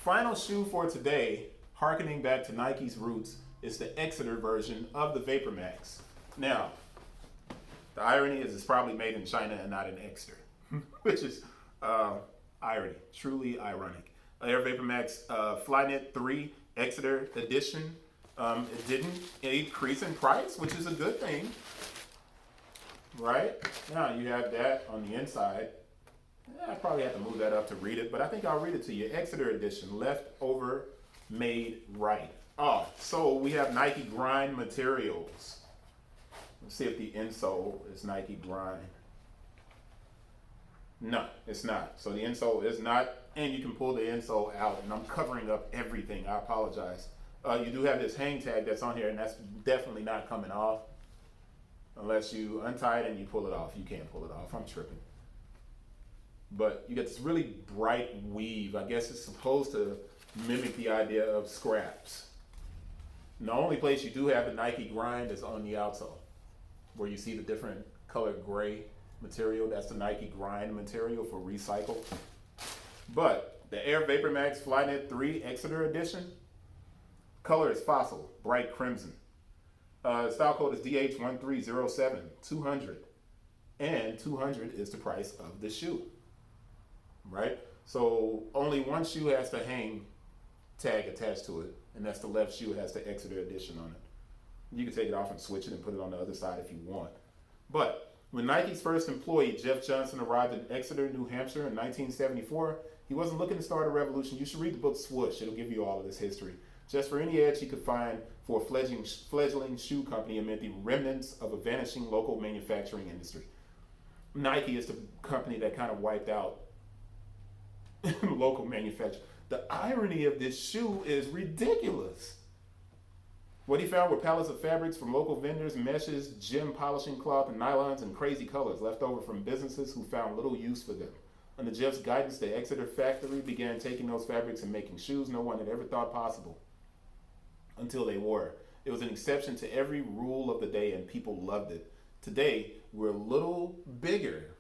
final shoe for today, harkening back to Nike's roots, is the Exeter version of the Vapormax. Now, the irony is it's probably made in China and not in Exeter, which is irony, truly ironic. Air Vapormax Flyknit 3 Exeter edition. It didn't increase in price, which is a good thing, right? Now you have that on the inside. I probably have to move that up to read it, but I think I'll read it to you. Exeter edition, leftover made right. Oh, so we have Nike grind materials. Let's see if the insole is Nike grind. No, it's not. So the insole is not, and you can pull the insole out, and I'm covering up everything. I apologize. You do have this hang tag that's on here, and that's definitely not coming off unless you untie it and you pull it off. You can't pull it off. I'm tripping. But you get this really bright weave. I guess it's supposed to mimic the idea of scraps. And the only place you do have the Nike grind is on the outsole, where you see the different colored gray material. That's the Nike grind material for recycle. But the Air Vapormax Flyknit 3 Exeter edition, color is fossil, bright crimson. Style code is DH1307-200. And 200 is the price of the shoe, right? So only one shoe has the hang tag attached to it, and that's the left shoe has the Exeter edition on it. You can take it off and switch it and put it on the other side if you want. But when Nike's first employee, Jeff Johnson, arrived in Exeter, New Hampshire in 1974, he wasn't looking to start a revolution. You should read the book Swoosh. It'll give you all of this history. Just for any edge he could find for a fledgling shoe company amid the remnants of a vanishing local manufacturing industry. Nike is the company that kind of wiped out local manufacturing. The irony of this shoe is ridiculous. What he found were pallets of fabrics from local vendors, meshes, gem polishing cloth, and nylons and crazy colors left over from businesses who found little use for them. Under Jeff's guidance, the Exeter factory began taking those fabrics and making shoes no one had ever thought possible until they were. It was an exception to every rule of the day, and people loved it. Today, we're a little bigger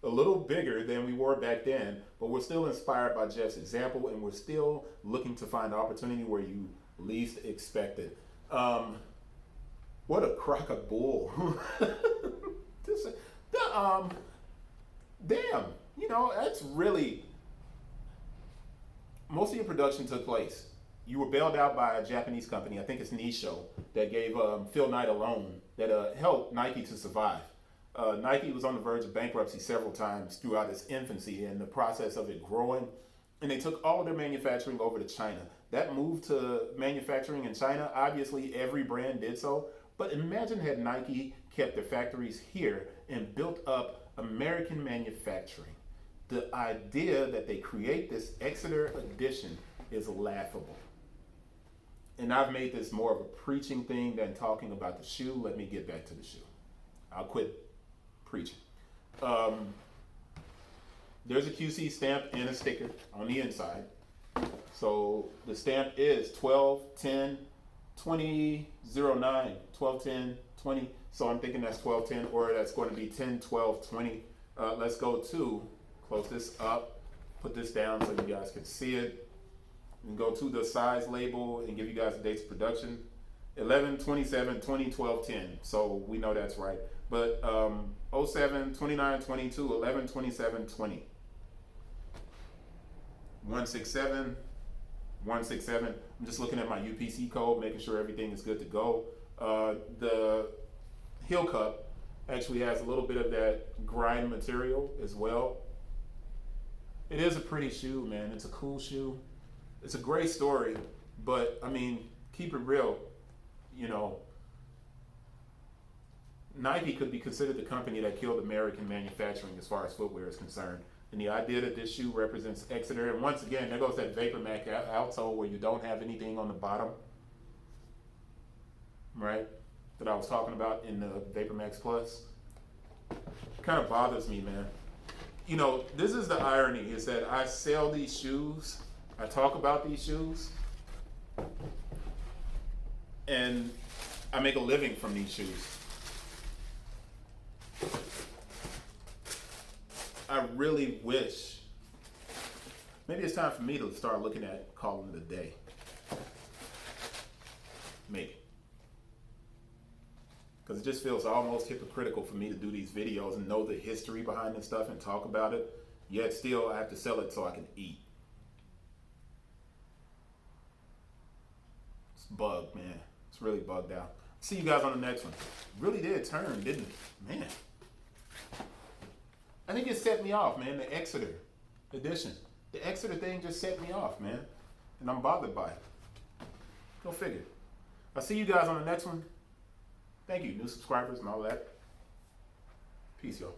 than we were back then, but we're still inspired by Jeff's example, and we're still looking to find opportunity where you least expect it. What a crock of bull. Damn, you know, that's really, most of your production took place. You were bailed out by a Japanese company, I think it's Nisho, that gave Phil Knight a loan that helped Nike to survive. Nike was on the verge of bankruptcy several times throughout its infancy and the process of it growing, and they took all of their manufacturing over to China. That move to manufacturing in China, obviously every brand did so, but imagine had Nike kept their factories here and built up American manufacturing. The idea that they create this Exeter edition is laughable. And I've made this more of a preaching thing than talking about the shoe. Let me get back to the shoe. I'll quit preaching. There's a QC stamp and a sticker on the inside. So the stamp is 12/10/2009, 12/10/20. So I'm thinking that's 12/10, or that's going to be 10/12/20. Let's go to, close this up, put this down so you guys can see it, and go to the size label and give you guys the dates of production. 11/27/20, 12/10. So we know that's right. But 07/29/22, 11/27/20. 167, 167. I'm just looking at my UPC code, making sure everything is good to go. The heel cup actually has a little bit of that grind material as well. It is a pretty shoe, man. It's a cool shoe. It's a great story, but I mean, keep it real. You know, Nike could be considered the company that killed American manufacturing as far as footwear is concerned. And the idea that this shoe represents Exeter, and once again, there goes that Vapormax outsole where you don't have anything on the bottom, right? That I was talking about in the Vapormax Plus. Kind of bothers me, man. You know, this is the irony, is that I sell these shoes, I talk about these shoes, and I make a living from these shoes. I really wish Maybe it's time for me to start looking at calling it a day. Maybe. Because it just feels almost hypocritical for me to do these videos and know the history behind this stuff and talk about it, yet still I have to sell it so I can eat. It's bugged, man. It's really bugged out. See you guys on the next one. Really did turn, didn't it? Man. I think it set me off, man. The Exeter edition. The Exeter thing just set me off, man. And I'm bothered by it. Go figure. I'll see you guys on the next one. Thank you, new subscribers and all that. Peace, y'all.